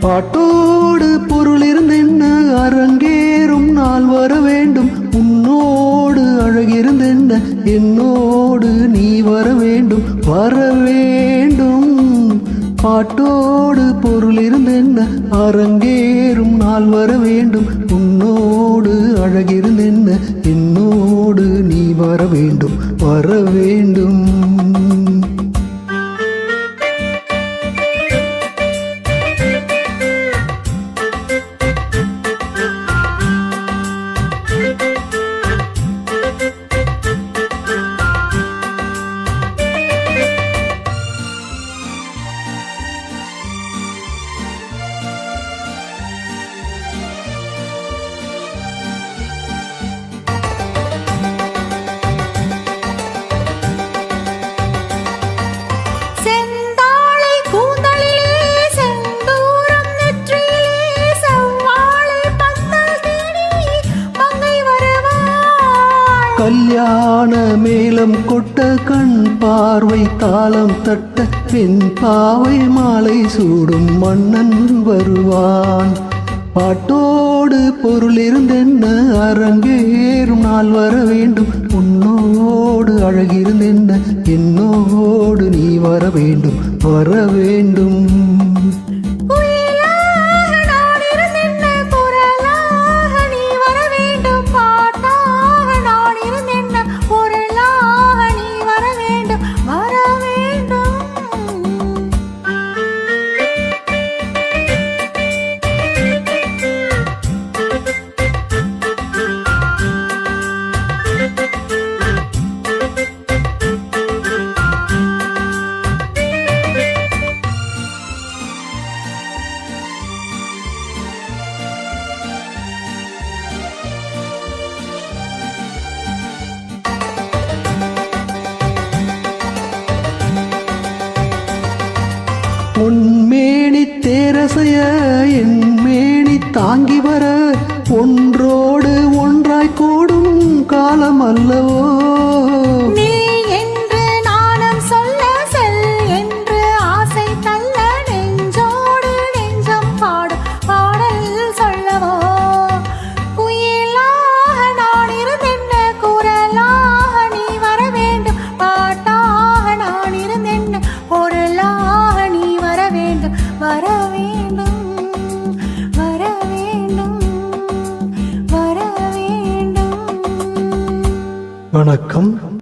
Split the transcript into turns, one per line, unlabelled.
பாட்டோடு பொருள் இருந்தென்ன அரங்கேறும் நாள் வர வேண்டும். உன்னோடு அழகிருந்தென்ன என்னோடு நீ வர வேண்டும். வர வேண்டும். பாட்டோடு பொருள் இருந்தென்ன அரங்கேறும் நாள் வர வேண்டும். உன்னோடு அழகிருந்தென்ன என்னோடு நீ வர வேண்டும். வர வேண்டும். கல்யாண மேளம் கொட்ட கண் பார்வை தாளம் தட்ட பெண் பாவை மாலை சூடும் மன்னன் வருவான். பாட்டோடு பொருள் இருந்தென்ன அரங்கேறும் நாள் வர வேண்டும். உன்னோடு அழகிருந்தென்ன என்னோடு நீ வர வேண்டும். வர வேண்டும். பொன்மேனி தேரசைய என் மேனி தாங்கி வர ஒன்றோடு ஒன்றாய் கூடும் காலம் அல்லவோ.
வர வேண்டும். வர வேண்டும். வர வேண்டும்.
வணக்கம்.